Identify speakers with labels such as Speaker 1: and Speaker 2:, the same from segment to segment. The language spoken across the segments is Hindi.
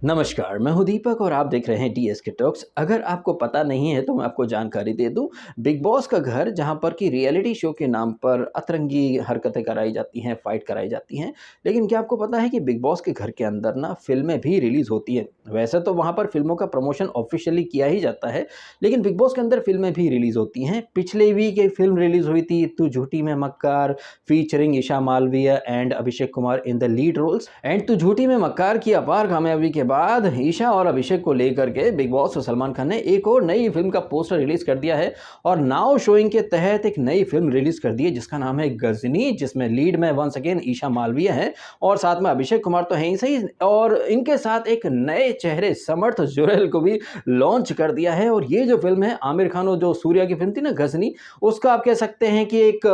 Speaker 1: नमस्कार, मैं हूँ दीपक और आप देख रहे हैं डीएसके टॉक्स। अगर आपको पता नहीं है तो मैं आपको जानकारी दे दूँ। बिग बॉस का घर जहाँ पर कि रियलिटी शो के नाम पर अतरंगी हरकतें कराई जाती हैं, फाइट कराई जाती हैं। लेकिन क्या आपको पता है कि बिग बॉस के घर के अंदर ना फ़िल्में भी रिलीज़ होती हैं। वैसे तो वहाँ पर फ़िल्मों का प्रमोशन ऑफ़िशियली किया ही जाता है, लेकिन बिग बॉस के अंदर फ़िल्में भी रिलीज़ होती हैं। पिछले वीक एक फ़िल्म रिलीज़ हुई थी तू Jhoothi Main Makkaar, featuring Isha Malviya and Abhishek Kumar in the lead roles. And Tu Jhoothi Main मक्कार की अपार कामयाबी के बाद ईशा और अभिषेक को लेकर के बिग बॉस और सलमान खान ने एक और नई फिल्म का पोस्टर रिलीज कर दिया है और नाउ शोइंग के तहत एक नई फिल्म रिलीज कर दी है जिसका नाम है गजनी, जिसमें लीड में वंस अगेन ईशा मालवीय है और साथ में अभिषेक कुमार तो है ही सही, और इनके साथ एक नए चेहरे समर्थ जुरेल को भी लॉन्च कर दिया है। और ये जो फिल्म है आमिर खान और जो सूर्या की फिल्म थी ना गजनी, उसका आप कह सकते हैं कि एक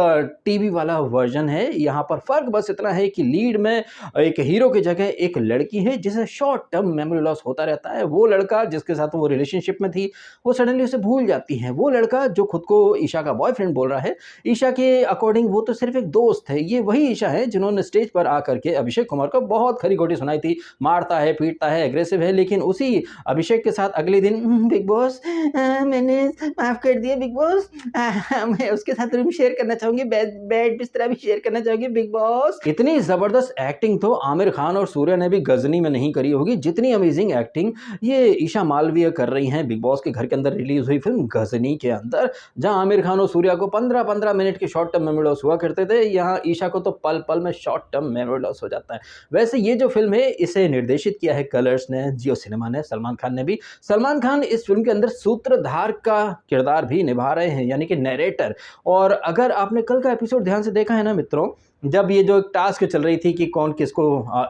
Speaker 1: टीवी वाला वर्जन है। यहाँ पर फर्क बस इतना है कि लीड में एक हीरो की जगह एक लड़की है जिसे शॉर्ट टर्म मेमोरी लॉस होता रहता है। वो लड़का जिसके साथ वो रिलेशनशिप में थी वो सडनली उसे भूल जाती है। वो लड़का जो खुद को ईशा का बॉयफ्रेंड बोल रहा है, ईशा के अकॉर्डिंग वो तो सिर्फ एक दोस्त है। ये वही ईशा है जिन्होंने स्टेज पर आकर के अभिषेक कुमार को बहुत खरी खोटी सुनाई थी, मारता है, पीटता है, एग्रेसिव है। लेकिन उसी अभिषेक के साथ अगले दिन बिग बॉस मैंने माफ कर दिया बिग बॉस, मैं उसके साथ रूम शेयर करना चाहूंगी, बेड बिस्तरा भी शेयर करना चाहूंगी बिग बॉस। इतनी जबरदस्त एक्टिंग तो आमिर खान और सूर्या ने भी गजनी में नहीं करी होगी जितनी अमेजिंग एक्टिंग ये ईशा मालवीय कर रही हैं बिग बॉस के घर के अंदर रिलीज हुई फिल्म गजनी के अंदर। जहां आमिर खान और सूर्या को 15-15 मिनट के शॉर्ट टर्म मेमोरी लॉस हुआ करते थे, यहाँ ईशा को तो पल पल में शॉर्ट टर्म मेमोरी लॉस हो जाता है। वैसे ये जो फिल्म है इसे निर्देशित किया है कलर्स ने, जियो सिनेमा ने, सलमान खान ने भी। सलमान खान इस फिल्म के अंदर सूत्रधार का किरदार भी निभा रहे हैं, यानी कि नरेटर। और अगर आपने कल का एपिसोड ध्यान से देखा है ना मित्रों, जब ये जो एक टास्क चल रही थी कि कौन किसको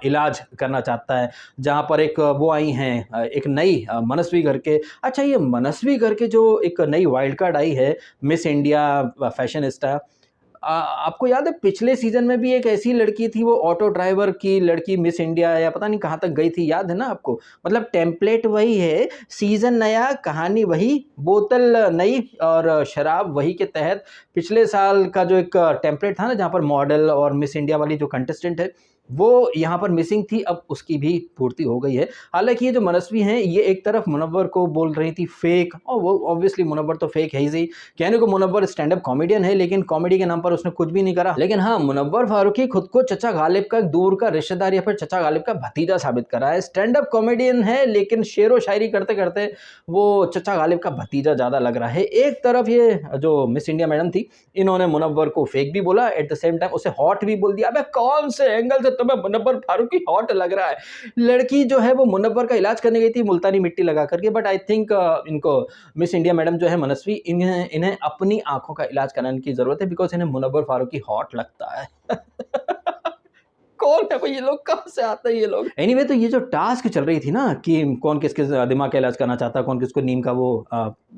Speaker 1: इलाज करना चाहता है, जहाँ पर एक वो आई हैं एक नई मनस्वी करके, अच्छा ये मनस्वी करके जो एक नई वाइल्ड कार्ड आई है मिस इंडिया फैशनिस्टा, आपको याद है पिछले सीजन में भी एक ऐसी लड़की थी, वो ऑटो ड्राइवर की लड़की मिस इंडिया या पता नहीं कहाँ तक गई थी, याद है ना आपको? मतलब टेम्पलेट वही है, सीजन नया, कहानी वही, बोतल नई और शराब वही के तहत पिछले साल का जो एक टेम्पलेट था ना, जहाँ पर मॉडल और मिस इंडिया वाली जो कंटेस्टेंट है वो यहाँ पर मिसिंग थी, अब उसकी भी पूर्ति हो गई है। हालांकि ये जो मनस्वी हैं ये एक तरफ मुनव्वर को बोल रही थी फेक, और वो ऑब्वियसली मुनव्वर तो फेक है ही सही। कहने को मुनव्वर स्टैंड अप कॉमेडियन है, लेकिन कॉमेडी के नाम पर उसने कुछ भी नहीं करा। लेकिन हाँ, मुनव्वर फारूकी खुद को चचा गालिब का दूर का रिश्तेदार या फिर चचा गालिब का भतीजा साबित करा है। स्टैंड अप कॉमेडियन है लेकिन शेरो शायरी करते करते वो चचा गालिब का भतीजा ज्यादा लग रहा है। एक तरफ ये जो मिस इंडिया मैडम थी, इन्होंने मुनव्वर को फेक भी बोला, एट द सेम टाइम उसे हॉट भी बोल दिया। अबे कौन से एंगल से तुम्हें मुनव्वर फारूकी हॉट लग रहा है? लड़की जो है वो मुनव्वर का इलाज करने गई थी मुल्तानी मिट्टी लगा करके, बट आई थिंक इनको मिस इंडिया मैडम जो है मनस्वी, इन्हें इन्हें अपनी आंखों का इलाज कराने की जरूरत है, बिकॉज इन्हें मुनव्वर फारूकी हॉट लगता है। कौन है भाई ये लोग, कहां से आते हैं ये लोग? एनीवे तो ये जो टास्क चल रही थी ना कि कौन किसके दिमाग का इलाज करना चाहता है, कौन किसको नीम का वो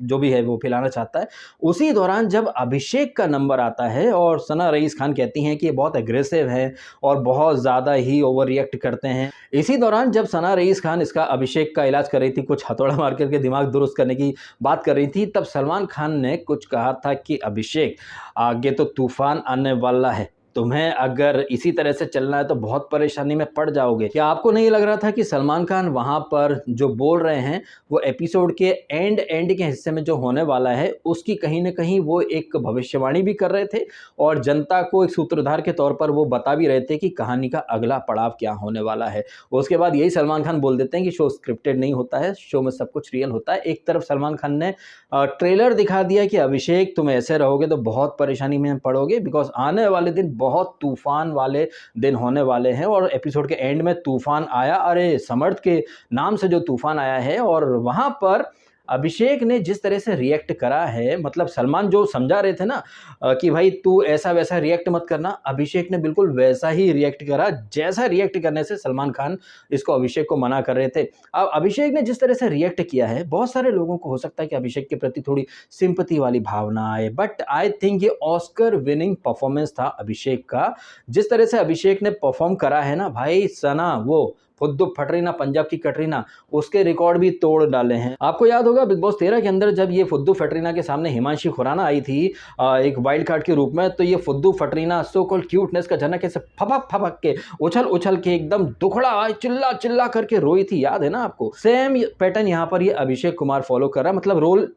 Speaker 1: जो भी है वो पिलाना चाहता है, उसी दौरान जब अभिषेक का नंबर आता है और सना रईस खान कहती हैं कि ये बहुत एग्रेसिव है और बहुत ज़्यादा ही ओवर रिएक्ट करते हैं, इसी दौरान जब सना रईस खान इसका अभिषेक का इलाज कर रही थी, कुछ हथौड़ा मार करके दिमाग दुरुस्त करने की बात कर रही थी, तब सलमान खान ने कुछ कहा था कि अभिषेक आगे तो तूफान आने वाला है, तुम्हें अगर इसी तरह से चलना है तो बहुत परेशानी में पड़ जाओगे। क्या आपको नहीं लग रहा था कि सलमान खान वहां पर जो बोल रहे हैं वो एपिसोड के एंड के हिस्से में जो होने वाला है उसकी कहीं ना कहीं वो एक भविष्यवाणी भी कर रहे थे और जनता को एक सूत्रधार के तौर पर वो बता भी रहे थे कि कहानी का अगला पड़ाव क्या होने वाला है। उसके बाद यही सलमान खान बोल देते हैं कि शो स्क्रिप्टेड नहीं होता है, शो में सब कुछ रियल होता है। एक तरफ सलमान खान ने ट्रेलर दिखा दिया कि अभिषेक तुम ऐसे रहोगे तो बहुत परेशानी में पड़ोगे, बिकॉज आने वाले दिन बहुत तूफान वाले दिन होने वाले हैं। और एपिसोड के एंड में तूफान आया, अरे समर्थ के नाम से जो तूफान आया है, और वहां पर अभिषेक ने जिस तरह से रिएक्ट करा है, मतलब सलमान जो समझा रहे थे ना कि भाई तू ऐसा वैसा रिएक्ट मत करना, अभिषेक ने बिल्कुल वैसा ही रिएक्ट करा जैसा रिएक्ट करने से सलमान खान इसको अभिषेक को मना कर रहे थे। अब अभिषेक ने जिस तरह से रिएक्ट किया है, बहुत सारे लोगों को हो सकता है कि अभिषेक के प्रति थोड़ी सिंपैथी वाली भावना आए, बट आई थिंक ये ऑस्कर विनिंग परफॉर्मेंस था अभिषेक का। जिस तरह से अभिषेक ने परफॉर्म करा है ना भाई, सना वो फुद्दू फटरीना, पंजाब की कटरीना, उसके रिकॉर्ड भी तोड़ डाले हैं। आपको याद होगा बिग बॉस 13 के अंदर जब ये फुद्दू फटरीना के सामने हिमांशी खुराना आई थी एक वाइल्ड कार्ड के रूप में, तो ये फुद्दू फटरीना सो कॉल्ड क्यूटनेस का झरना कैसे फपक फपक के उछल उछल के एकदम दुखड़ा चिल्ला चिल्ला करके रोई थी, याद है ना आपको? सेम पैटर्न यहाँ पर ये अभिषेक कुमार फॉलो कर रहा है, मतलब रोल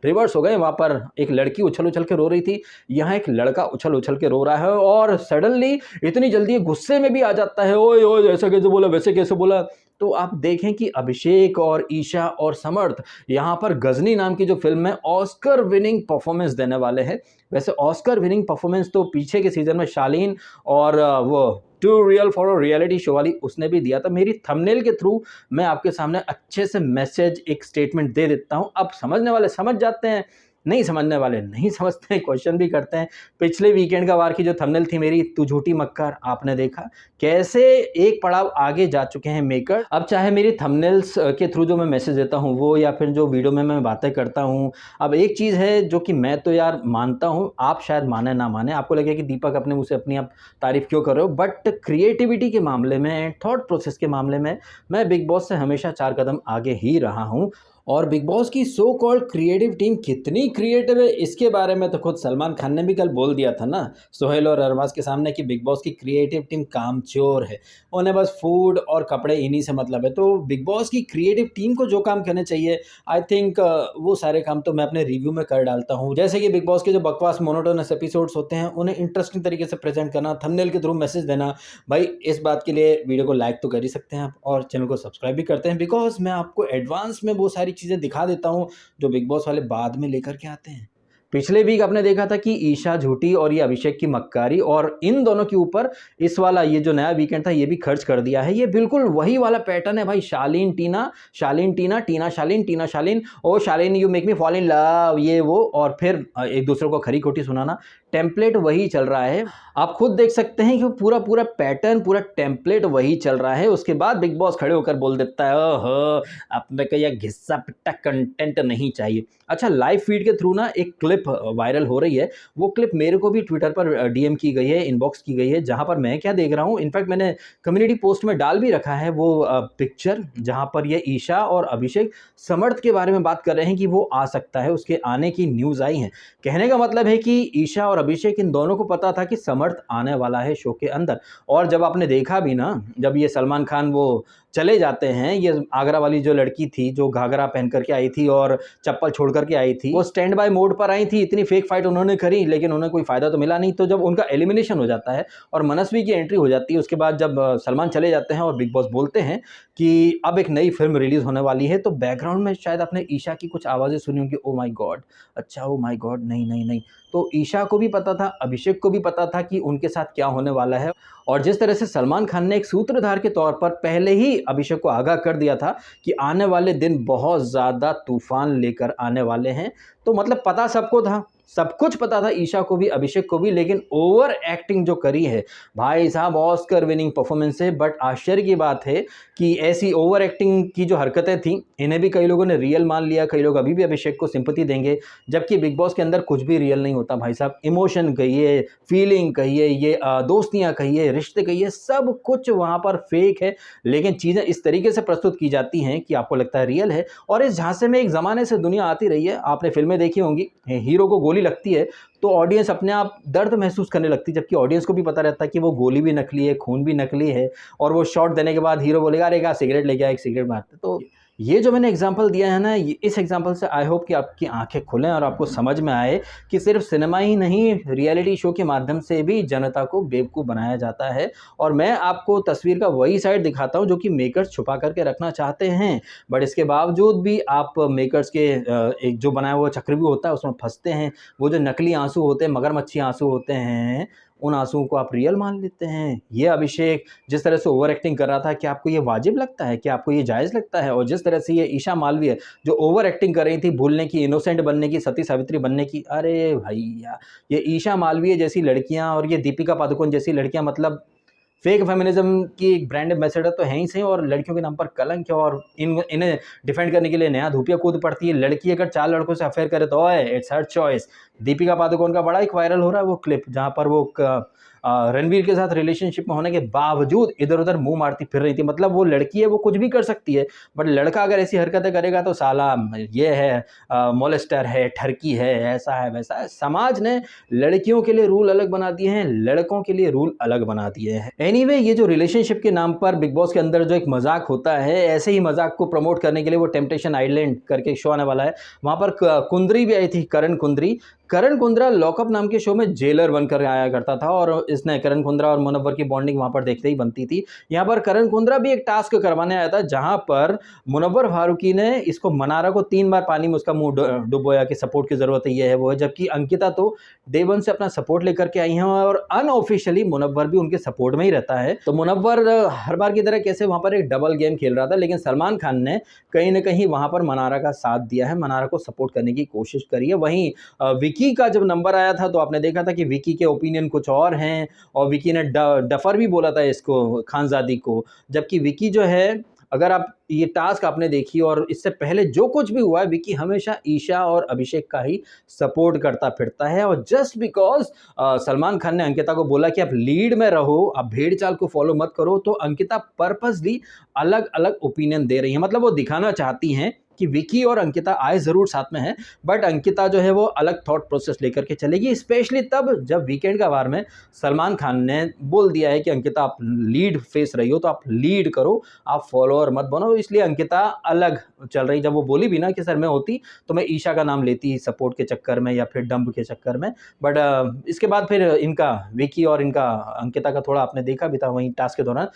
Speaker 1: रिवर्स हो गए। वहां पर एक लड़की उछल उछल के रो रही थी, यहाँ एक लड़का उछल उछल के रो रहा है और सडनली इतनी जल्दी गुस्से में भी आ जाता है, ओए ओए ऐसा कैसे बोला, वैसे कैसे बोला। तो आप देखें कि अभिषेक और ईशा और समर्थ यहाँ पर गजनी नाम की जो फिल्म में ऑस्कर विनिंग परफॉर्मेंस देने वाले हैं। वैसे ऑस्कर विनिंग परफॉर्मेंस तो पीछे के सीजन में शालीन और वो too real for a reality show वाली उसने भी दिया था। मेरी थंबनेल के थ्रू मैं आपके सामने अच्छे से मैसेज एक स्टेटमेंट दे देता हूँ। अब समझने वाले समझ जाते हैं, नहीं समझने वाले नहीं समझते हैं, क्वेश्चन भी करते हैं। पिछले वीकेंड का वार की जो थंबनेल थी मेरी, तू झूठी मक्कार, आपने देखा कैसे एक पड़ाव आगे जा चुके हैं मेकर। अब चाहे मेरी थंबनेल्स के थ्रू जो मैं मैसेज देता हूँ वो, या फिर जो वीडियो में मैं बातें करता हूँ, अब एक चीज़ है जो कि मैं तो यार मानता हूँ, आप शायद माने ना माने, आपको लगे कि दीपक अपने मुझसे अपनी आप तारीफ क्यों कर रहे हो, बट क्रिएटिविटी के मामले में, थॉट प्रोसेस के मामले में मैं बिग बॉस से हमेशा 4 कदम आगे ही रहा हूँ। और बिग बॉस की सो कॉल्ड क्रिएटिव टीम कितनी क्रिएटिव है, इसके बारे में तो खुद सलमान खान ने भी कल बोल दिया था ना सोहेल और अरबाज के सामने कि बिग बॉस की क्रिएटिव टीम कामचोर है, उन्हें बस फूड और कपड़े इन्हीं से मतलब है। तो बिग बॉस की क्रिएटिव टीम को जो काम करने चाहिए, आई थिंक वो सारे काम तो मैं अपने रिव्यू में कर डालता हूँ। जैसे कि बिग बॉस के जो बकवास मोनोटोनस एपिसोड्स होते हैं उन्हें इंटरेस्टिंग तरीके से प्रेजेंट करना, थंबनेल के थ्रू मैसेज देना। भाई इस बात के लिए वीडियो को लाइक तो कर ही सकते हैं आप, और चैनल को सब्सक्राइब भी करते हैं, बिकॉज मैं आपको एडवांस में वो सारी चीज़ें दिखा देता हूँ जो बिग बॉस वाले बाद में लेकर के आते हैं। पिछले वीक आपने देखा था कि ईशा झूठी और ये अभिषेक की मक्कारी, और इन दोनों के ऊपर इस वाला ये जो नया वीकेंड था ये भी खर्च कर दिया है। ये बिल्कुल वही वाला पैटर्न है भाई, Shaleen Tina, Shaleen Tina, Tina Shaleen, Tina Shaleen, oh Shaleen you make me fall in love, ये वो, और फिर एक दूसरे को खरी खोटी सुनाना। टेम्पलेट वही चल रहा है, आप खुद देख सकते हैं कि पूरा पूरा पैटर्न, पूरा टेम्पलेट वही चल रहा है। उसके बाद बिग बॉस खड़े होकर बोल देता है, ओहो अपने को यह घिस्सा पिट्टा कंटेंट नहीं चाहिए। अच्छा, लाइव फीड के थ्रू ना एक क्लिप वायरल हो रही है, वो क्लिप मेरे को भी ट्विटर पर डीएम की गई है, इनबॉक्स की गई है, जहां पर मैं क्या देख रहा हूं, इनफैक्ट मैंने कम्युनिटी पोस्ट में डाल भी रखा है वो पिक्चर, जहां पर ये ईशा और अभिषेक समर्थ के बारे में बात कर रहे हैं कि वो आ सकता है, उसके आने की न्यूज आई है। कहने का मतलब है कि ईशा और अभिषेक इन दोनों को पता था कि समर्थ आने वाला है शो के अंदर। और जब आपने देखा भी ना, जब ये सलमान खान वो चले जाते हैं, ये आगरा वाली जो लड़की थी जो घाघरा पहन करके आई थी और चप्पल छोड़ करके आई थी, वो स्टैंड बाय मोड पर आई थी, इतनी फेक फाइट उन्होंने करी लेकिन उन्हें कोई फायदा तो मिला नहीं। तो जब उनका एलिमिनेशन हो जाता है और मनस्वी की एंट्री हो जाती है, उसके बाद जब सलमान चले जाते हैं और बिग बॉस बोलते हैं कि अब एक नई फिल्म रिलीज होने वाली है, तो बैकग्राउंड में शायद आपने ईशा की कुछ आवाज़ें सुनी होंगी, ओ माई गॉड, अच्छा ओ माई गॉड, नहीं नहीं नहीं। तो ईशा को भी पता था, अभिषेक को भी पता था कि उनके साथ क्या होने वाला है। और जिस तरह से सलमान खान ने एक सूत्रधार के तौर पर पहले ही अभिषेक को आगाह कर दिया था कि आने वाले दिन बहुत ज़्यादा तूफान लेकर आने वाले हैं, तो मतलब पता सबको था, सब कुछ पता था ईशा को भी, अभिषेक को भी, लेकिन ओवर एक्टिंग जो करी है भाई साहब, ऑस्कर विनिंग परफॉर्मेंस है। बट आश्चर्य की बात है कि ऐसी ओवर एक्टिंग की जो हरकतें थी, इन्हें भी कई लोगों ने रियल मान लिया, कई लोग अभी भी अभिषेक को सिंपैथी देंगे, जबकि बिग बॉस के अंदर कुछ भी रियल नहीं होता भाई साहब। इमोशन कहिए, फीलिंग कहिए, ये दोस्तियाँ कहिए, रिश्ते कहिए, सब कुछ वहाँ पर फेक है, लेकिन चीज़ें इस तरीके से प्रस्तुत की जाती हैं कि आपको लगता है रियल है। और इस झांसे में एक ज़माने से दुनिया आती रही है, आपने फिल्में देखी होंगी, हीरो को गोली लगती है तो ऑडियंस अपने आप दर्द महसूस करने लगती है, जबकि ऑडियंस को भी पता रहता है कि वो गोली भी नकली है, खून भी नकली है, और वो शॉट देने के बाद हीरो बोलेगा अरे क्या सिगरेट लेके आया, एक सिगरेट मारते। तो ये जो मैंने एग्जांपल दिया है ना, इस एग्जांपल से आई होप कि आपकी आंखें खुलें और आपको समझ में आए कि सिर्फ सिनेमा ही नहीं, रियलिटी शो के माध्यम से भी जनता को बेवकूफ़ बनाया जाता है। और मैं आपको तस्वीर का वही साइड दिखाता हूँ जो कि मेकर्स छुपा करके रखना चाहते हैं, बट इसके बावजूद भी आप मेकर्स के एक जो बनाया हुआ चक्रव्यूह होता है उसमें फंसते हैं। वो जो नकली आंसू होते हैं, मगरमच्छी आंसू होते हैं, उन आंसुओं को आप रियल मान लेते हैं। ये अभिषेक जिस तरह से ओवर एक्टिंग कर रहा था, क्या आपको ये वाजिब लगता है, क्या आपको ये जायज़ लगता है? और जिस तरह से ये ईशा मालवीय जो ओवर एक्टिंग कर रही थी, भूलने की, इनोसेंट बनने की, सती सावित्री बनने की, अरे भैया, ये ईशा मालवीय जैसी लड़कियां और ये दीपिका पादुकोण जैसी लड़कियां, मतलब फेक फेमिनिज्म की एक ब्रांड एम्बेसडर तो है ही सही, और लड़कियों के नाम पर कलंक है। और इन्हें डिफेंड करने के लिए नया धूपिया कूद पड़ती है। लड़की अगर 4 लड़कों से अफेयर करे तो ओए it's her choice. Deepika Padukone का बड़ा एक वायरल हो रहा है वो क्लिप, जहाँ पर वो रणवीर के साथ रिलेशनशिप में होने के बावजूद इधर-उधर मुँह मारती फिर रही थी। मतलब वो लड़की है, वो कुछ भी कर सकती है, बट लड़का अगर ऐसी हरकतें करेगा तो साला ये है, मोलेस्टर है, ठरकी है, ऐसा है, वैसा है। समाज ने लड़कियों के लिए रूल अलग बना दिए हैं, लड़कों के लिए रूल अलग बना दिए हैं। एनीवे, ये जो रिलेशनशिप के नाम पर बिग बॉस के अंदर जो एक मजाक होता है, ऐसे ही मजाक को प्रमोट करने के लिए वो टेम्पटेशन आइलैंड करके शो आने वाला है। वहाँ पर कुंद्री भी आई थी, करण कुंद्री। करण कुंद्रा लॉकअप नाम के शो में जेलर बनकर आया करता था और इसने करण कुंद्रा और मुनव्वर की बॉन्डिंग वहाँ पर देखते ही बनती थी। यहाँ पर करण कुंद्रा भी एक टास्क करवाने आया था, जहाँ पर मुनव्वर फारूकी ने इसको मनारा को 3 बार पानी में उसका मुंह डुबोया कि सपोर्ट की जरूरत है, ये है वो है। जबकि अंकिता तो डे वन से अपना सपोर्ट लेकर के आई हैं और अनऑफिशियली मुनव्वर भी उनके सपोर्ट में ही रहता है। तो मुनव्वर हर बार की तरह कैसे वहाँ पर एक डबल गेम खेल रहा था, लेकिन सलमान खान ने कहीं ना कहीं वहाँ पर मनारा का साथ दिया है, मनारा को सपोर्ट करने की कोशिश करी है। वहीं विकी का जब नंबर आया था तो आपने देखा था कि विकी के ओपिनियन कुछ और हैं और विकी ने डफर भी बोला था इसको, खानजादी को। जबकि विकी जो है, अगर आप ये टास्क आपने देखी और इससे पहले जो कुछ भी हुआ है, विकी हमेशा ईशा और अभिषेक का ही सपोर्ट करता फिरता है। और जस्ट बिकॉज सलमान खान ने अंकिता को बोला कि आप लीड में रहो, आप भेड़ चाल को फॉलो मत करो, तो अंकिता पर्पसली अलग अलग ओपिनियन दे रही है। मतलब वो दिखाना चाहती हैं कि विकी और अंकिता आए ज़रूर साथ में हैं, बट अंकिता जो है वो अलग थॉट प्रोसेस लेकर के चलेगी, स्पेशली तब जब वीकेंड का वार में सलमान खान ने बोल दिया है कि अंकिता आप लीड फेस रही हो तो आप लीड करो, आप फॉलोअर मत बनो। इसलिए अंकिता अलग चल रही। जब वो बोली भी ना कि सर मैं होती तो मैं ईशा का नाम लेती सपोर्ट के चक्कर में या फिर डंब के चक्कर में, बट इसके बाद फिर इनका विकी और इनका अंकिता का थोड़ा आपने देखा भी था वहीं टास्क के दौरान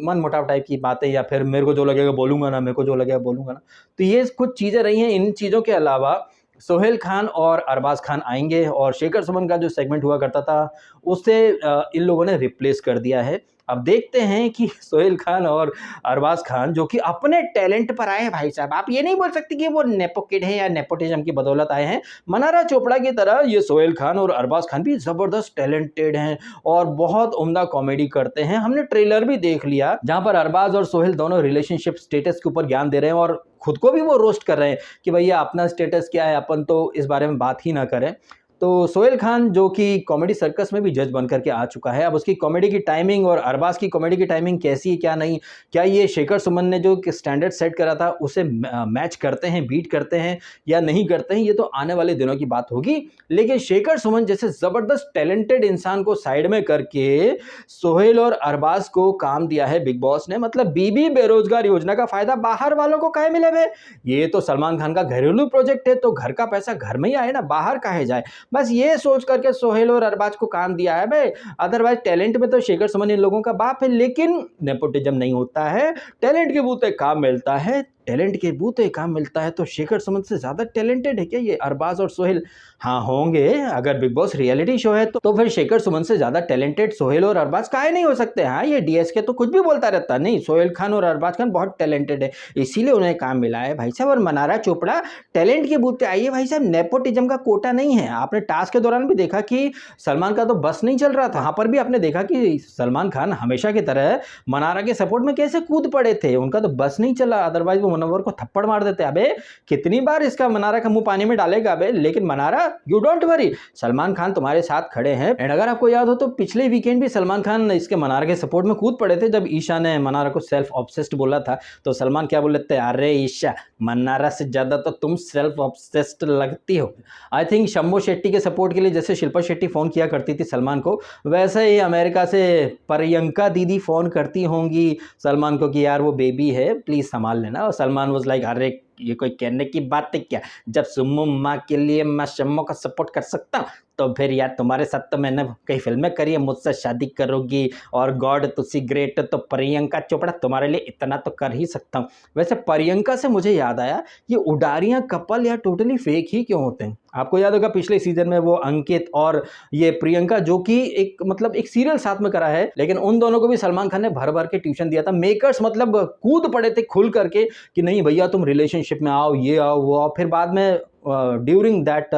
Speaker 1: मन मुटाव टाइप की बातें, या फिर मेरे को जो लगेगा बोलूँगा ना, मेरे को जो लगेगा बोलूँगा ना। तो ये कुछ चीज़ें रही हैं। इन चीज़ों के अलावा सोहेल खान और अरबाज खान आएंगे और शेखर सुमन का जो सेगमेंट हुआ करता था उसे इन लोगों ने रिप्लेस कर दिया है। अब देखते हैं कि सोहेल खान और अरबाज खान जो कि अपने टैलेंट पर आए हैं भाई साहब, आप ये नहीं बोल सकते कि वो नेपो किड है या नेपोटिज्म की बदौलत आए हैं। मनारा चोपड़ा की तरह ये सोहेल खान और अरबाज खान भी ज़बरदस्त टैलेंटेड हैं और बहुत उम्दा कॉमेडी करते हैं। हमने ट्रेलर भी देख लिया जहाँ पर अरबाज और सोहेल दोनों रिलेशनशिप स्टेटस के ऊपर ज्ञान दे रहे हैं और खुद को भी वो रोस्ट कर रहे हैं कि भैया अपना स्टेटस क्या है, अपन तो इस बारे में बात ही ना करें। तो सोहेल खान जो कि कॉमेडी सर्कस में भी जज बन करके आ चुका है, अब उसकी कॉमेडी की टाइमिंग और अरबाज की कॉमेडी की टाइमिंग कैसी है क्या नहीं, क्या ये शेखर सुमन ने जो स्टैंडर्ड सेट करा था उसे मैच करते हैं, बीट करते हैं या नहीं करते हैं, ये तो आने वाले दिनों की बात होगी। लेकिन शेखर सुमन जैसे ज़बरदस्त टैलेंटेड इंसान को साइड में करके सोहेल और अरबाज को काम दिया है बिग बॉस ने। मतलब बीबी बेरोजगार योजना का फायदा बाहर वालों को काहे मिले भाई? ये तो सलमान खान का घरेलू प्रोजेक्ट है, तो घर का पैसा घर में ही आए ना, बाहर काहे जाए। बस ये सोच करके सोहेल और अरबाज को काम दिया है भाई। अदरवाइज टैलेंट में तो शेखर सुमन इन लोगों का बाप है, लेकिन नेपोटिज्म नहीं होता है, टैलेंट के बूते काम मिलता है। टैलेंट के बूते काम मिलता है तो शेखर सुमन से ज़्यादा टैलेंटेड है क्या ये अरबाज और सोहेल? हाँ होंगे, अगर बिग बॉस रियलिटी शो है तो फिर शेखर सुमन से ज़्यादा टैलेंटेड सोहेल और अरबाज काहे नहीं हो सकते? हाँ, ये डीएसके तो कुछ भी बोलता रहता, नहीं सोहेल खान और अरबाज खान बहुत टैलेंटेड है, इसीलिए उन्हें काम मिला है भाई साहब। और मनारा चोपड़ा टैलेंट के बूते आई है भाई साहब, नेपोटिज्म का कोटा नहीं है। आपने टास्क के दौरान भी देखा कि सलमान का तो बस नहीं चल रहा था, वहाँ पर भी आपने देखा कि सलमान खान हमेशा की तरह मनारा के सपोर्ट में कैसे कूद पड़े थे, उनका तो बस नहीं चला, अदरवाइज वो मुनव्वर को थप्पड़ मार देते। अबे कितनी बार इसका मनारा का मुंह पानी में डालेगा अबे, लेकिन Mannara you don't worry, Salman Khan तुम्हारे साथ खड़े हैं। एंड अगर आपको याद हो तो पिछले वीकेंड भी सलमान खान इसके मनारा के सपोर्ट में कूद पड़े थे, जब ईशा ने मनारा को सेल्फ ऑब्सेस्ड बोला था तो सलमान क्या बोले थे, अरे ईशा मनारा से ज्यादा तो तुम सेल्फ ऑब्सेस्ड लगती हो। आई थिंक शंभू शेट्टी के सपोर्ट के लिए जैसे शिल्पा शेट्टी फोन किया करती थी सलमान को, वैसे ही अमेरिका से प्रियंका दीदी फोन करती होंगी सलमान को कि यार वो बेबी है प्लीज संभाल लेना। और सलमान वाज लाइक अरे ये कोई कहने की बात है क्या, जब सुम्मू माँ के लिए मैं शम्मू का सपोर्ट कर सकता हूँ तो फिर यार तुम्हारे साथ तो मैंने कई फिल्में करी है, मुझसे शादी करोगी और गॉड तुसी ग्रेट, तो प्रियंका चोपड़ा तुम्हारे लिए इतना तो कर ही सकता हूँ। वैसे प्रियंका से मुझे याद आया ये उडारियाँ कपल यार टोटली फेक ही क्यों होते हैं? आपको याद होगा पिछले सीजन में वो अंकित और ये प्रियंका जो कि एक मतलब एक सीरियल साथ में करा है, लेकिन उन दोनों को भी सलमान खान ने भर भर के ट्यूशन दिया था। मेकर्स मतलब कूद पड़े थे खुल करके कि नहीं भैया तुम रिलेशनशिप में आओ, ये आओ वो आओ। फिर बाद में ड्यूरिंग दैट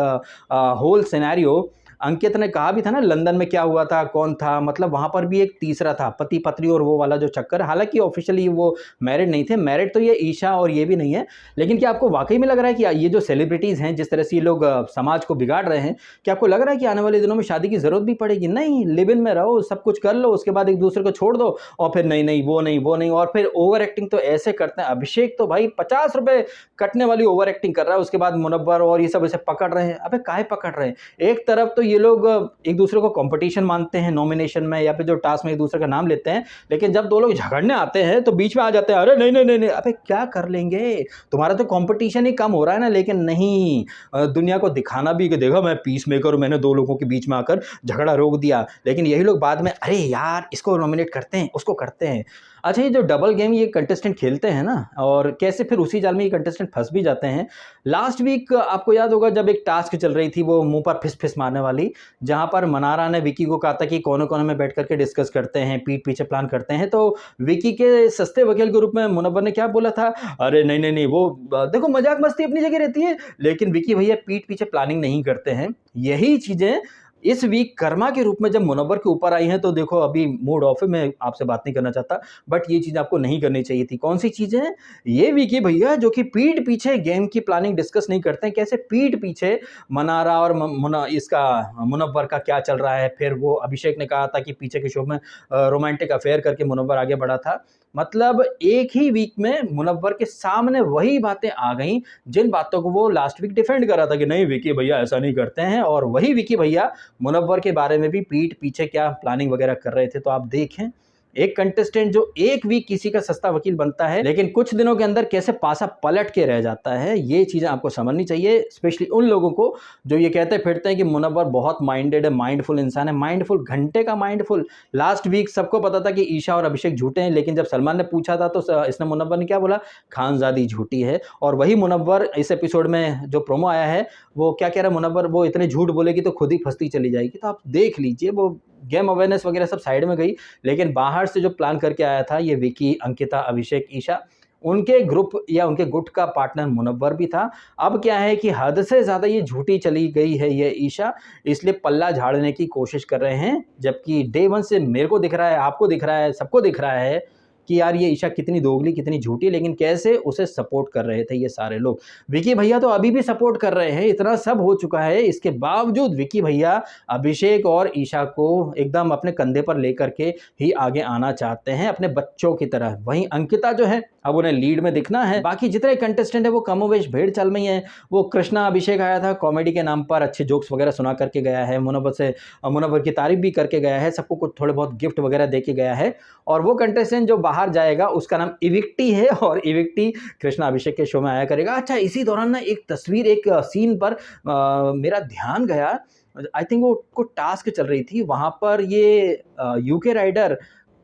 Speaker 1: होल सिनेरियो अंकित ने कहा भी था ना लंदन में क्या हुआ था, कौन था, मतलब वहाँ पर भी एक तीसरा था, पति-पत्नी और वो वाला जो चक्कर। हालाँकि ऑफ़िशियली वो मैरिड नहीं थे, मैरिड तो ये ईशा और ये भी नहीं है। लेकिन क्या आपको वाक़ई में लग रहा है कि ये जो सेलिब्रिटीज़ हैं, जिस तरह से ये लोग समाज को बिगाड़ रहे हैं, क्या आपको लग रहा है कि आने वाले दिनों में शादी की ज़रूरत भी पड़ेगी? नहीं, लिव इन में रहो, सब कुछ कर लो, उसके बाद एक-दूसरे को छोड़ दो और फिर नहीं, नहीं, वो नहीं, वो नहीं और फिर ओवर एक्टिंग तो ऐसे करते हैं। अभिषेक तो भाई ₹50 कटने वाली ओवर एक्टिंग कर रहा है, उसके बाद मुनव्वर और ये सब इसे पकड़ रहे हैं। अबे काहे पकड़ रहे हैं? एक तरफ तो ये लोग एक-दूसरे को कॉम्पिटिशन मानते हैं नॉमिनेशन में या फिर जो टास्क में एक-दूसरे का नाम लेते हैं, लेकिन जब 2 लोग झगड़ने आते हैं तो बीच में आ जाते हैं, अरे नहीं, नहीं, नहीं, नहीं, अबे क्या कर लेंगे? तुम्हारा तो कॉम्पिटिशन ही कम हो रहा है ना, लेकिन नहीं दुनिया को दिखाना भी कि देखो मैं पीस मेकर हूँ, मैंने 2 लोगों के बीच में आकर झगड़ा रोक दिया। लेकिन यही लोग बाद में अरे यार इसको नॉमिनेट करते हैं, उसको करते हैं। अच्छा, ये जो डबल गेम ये कंटेस्टेंट खेलते हैं ना और कैसे फिर उसी जाल में ये कंटेस्टेंट फँस भी जाते हैं। लास्ट वीक आपको याद होगा जब एक टास्क चल रही थी वो मुँह पर फिस-फिस मारने वाली, जहाँ पर मनारा ने विकी को कहा था कि कोने-कोने में बैठ कर के डिस्कस करते हैं, पीठ पीछे प्लान करते हैं। तो विकी के सस्ते वकील के रूप में मुनव्वर ने क्या बोला था? अरे नहीं, नहीं, नहीं वो देखो मज़ाक मस्ती अपनी जगह रहती है, लेकिन विकी भैया पीठ पीछे प्लानिंग नहीं करते हैं। यही चीज़ें इस वीक कर्मा के रूप में जब मुनव्वर के ऊपर आई हैं तो देखो अभी मूड ऑफ है, मैं आपसे बात नहीं करना चाहता, बट ये चीज़ आपको नहीं करनी चाहिए थी। कौन सी चीज़ें हैं? ये विकी भैया जो कि पीठ पीछे गेम की प्लानिंग डिस्कस नहीं करते हैं, कैसे पीठ पीछे मनारा और मुनव्वर का क्या चल रहा है। फिर वो अभिषेक ने कहा था कि पीछे के शो में रोमांटिक अफेयर करके मुनव्वर आगे बढ़ा था। मतलब एक ही वीक में मुनव्वर के सामने वही बातें आ गईं, जिन बातों को वो लास्ट वीक डिफेंड कर रहा था कि नहीं विकी भैया ऐसा नहीं करते हैं, और वही विकी भैया मुनव्वर के बारे में भी पीठ पीछे क्या प्लानिंग वगैरह कर रहे थे। तो आप देखें एक कंटेस्टेंट जो एक वीक किसी का सस्ता वकील बनता है, लेकिन कुछ दिनों के अंदर कैसे पासा पलट के रह जाता है, ये चीज़ें आपको समझनी चाहिए। स्पेशली उन लोगों को जो ये कहते फिरते हैं कि मुनव्वर बहुत माइंडेड है, माइंडफुल इंसान है। माइंडफुल घंटे का माइंडफुल। लास्ट वीक सबको पता था कि ईशा और अभिषेक झूठे हैं, लेकिन जब सलमान ने पूछा था तो इसने मुनव्वर ने क्या बोला? खानज़ादी झूठी है। और वही मुनव्वर इस एपिसोड में जो प्रोमो आया है, वो क्या कह रहा है मुनव्वर, वो इतने झूठ बोलेगी तो खुद ही फंसती चली जाएगी। तो आप देख लीजिए, वो गेम अवेयरनेस वगैरह सब साइड में गई, लेकिन बाहर से जो प्लान करके आया था ये विकी, अंकिता, अभिषेक, ईशा, उनके ग्रुप या उनके गुट का पार्टनर मुनव्वर भी था। अब क्या है कि हद से ज़्यादा ये झूठी चली गई है ये ईशा, इसलिए पल्ला झाड़ने की कोशिश कर रहे हैं। जबकि डे 1 से मेरे को दिख रहा है, आपको दिख रहा है, सबको दिख रहा है कि यार ये ईशा कितनी दोगली, कितनी झूठी, लेकिन कैसे उसे सपोर्ट कर रहे थे ये सारे लोग। विकी भैया तो अभी भी सपोर्ट कर रहे हैं, इतना सब हो चुका है, इसके बावजूद विकी भैया अभिषेक और ईशा को एकदम अपने कंधे पर लेकर के ही आगे आना चाहते हैं अपने बच्चों की तरह। वहीं अंकिता जो है अब उन्हें लीड में दिखना है। बाकी जितने कंटेस्टेंट है वो कमोवेश भेड़ चाल में ही है। वो कृष्णा अभिषेक आया था, कॉमेडी के नाम पर अच्छे जोक्स वगैरह सुना करके गया है, मुनव्वर की तारीफ भी करके गया है, सबको कुछ थोड़े बहुत गिफ्ट वगैरह दे के गया है। और वो कंटेस्टेंट जो बाहर जाएगा उसका नाम इविक्टी है, और इविक्टी कृष्णा अभिषेक के शो में आया करेगा। अच्छा, इसी दौरान ना एक तस्वीर, एक सीन पर मेरा ध्यान गया। आई थिंक वो को टास्क चल रही थी, वहाँ पर ये यूके राइडर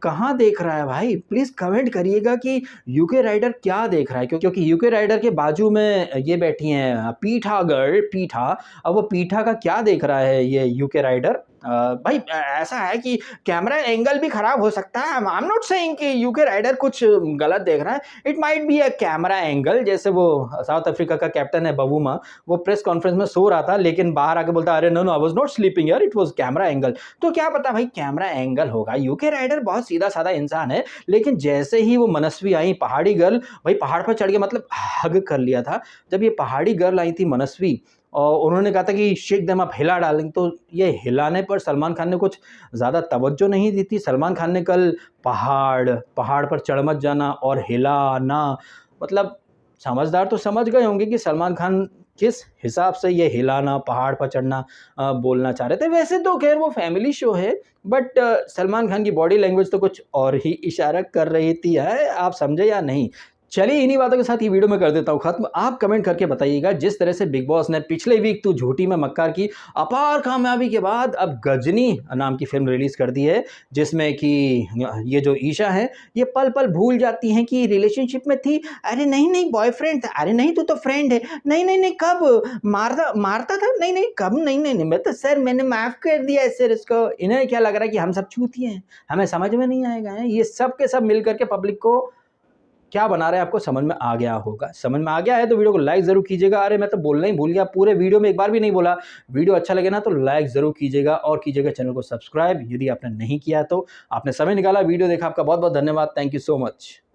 Speaker 1: कहाँ देख रहा है भाई? प्लीज़ कमेंट करिएगा कि यूके राइडर क्या देख रहा है? क्योंकि यूके राइडर के बाजू में ये बैठी हैं पीठा गर्ल, पीठा। अब वो पीठा का क्या देख रहा है ये यूके राइडर? भाई ऐसा है कि कैमरा एंगल भी खराब हो सकता है। आई एम नॉट सेइंग कि यूके राइडर कुछ गलत देख रहा है। It might be a camera angle. जैसे वो साउथ अफ्रीका का कैप्टन है बवुमा, वो प्रेस कॉन्फ्रेंस में सो रहा था, लेकिन बाहर आके बोलता है अरे no no I was not sleeping यार, इट वाज कैमरा एंगल। तो क्या पता भाई कैमरा एंगल होगा। यूके राइडर बहुत सीधा साधा इंसान है, लेकिन जैसे ही वो मनस्वी आई, पहाड़ी गर्ल, भाई पहाड़ पर चढ़ के मतलब हग कर लिया था। जब ये पहाड़ी गर्ल आई थी मनस्वी, और उन्होंने कहा था कि शेक देम, आप हिला डालेंगे, तो ये हिलाने पर सलमान खान ने कुछ ज़्यादा तवज्जो नहीं दी थी। सलमान खान ने कल पहाड़ पर चढ़ मत जाना और हिलाना, मतलब समझदार तो समझ गए होंगे कि सलमान खान किस हिसाब से ये हिलाना, पहाड़ पर चढ़ना बोलना चाह रहे थे। वैसे तो खैर वो फैमिली शो है, बट सलमान खान की बॉडी लैंग्वेज तो कुछ और ही इशारा कर रही थी, है आप समझे या नहीं? चलिए इन्हीं बातों के साथ ये वीडियो मैं कर देता हूँ खत्म। आप कमेंट करके बताइएगा, जिस तरह से बिग बॉस ने पिछले वीक तू झूठी में मक्कार की अपार कामयाबी के बाद अब गजनी नाम की फिल्म रिलीज कर दी है, जिसमें कि ये जो ईशा है ये पल पल भूल जाती हैं कि रिलेशनशिप में थी। अरे नहीं नहीं बॉयफ्रेंड था, अरे नहीं तू तो फ्रेंड है, नहीं नहीं नहीं कब मारता था, नहीं नहीं कब, नहीं नहीं नहीं मैं तो सर मैंने माफ कर दिया सर इसको। इन्हें क्या लग रहा है कि हम सब चूतिए हैं, हमें समझ में नहीं आएगा है? ये सब के सब मिल करके पब्लिक को क्या बना रहे हैं आपको समझ में आ गया होगा। समझ में आ गया है तो वीडियो को लाइक ज़रूर कीजिएगा। अरे मैं तो बोलना ही भूल गया, पूरे वीडियो में एक बार भी नहीं बोला। वीडियो अच्छा लगे ना तो लाइक ज़रूर कीजिएगा और कीजिएगा चैनल को सब्सक्राइब यदि आपने नहीं किया तो। आपने समय निकाला, वीडियो देखा, आपका बहुत-बहुत धन्यवाद। Thank you so much.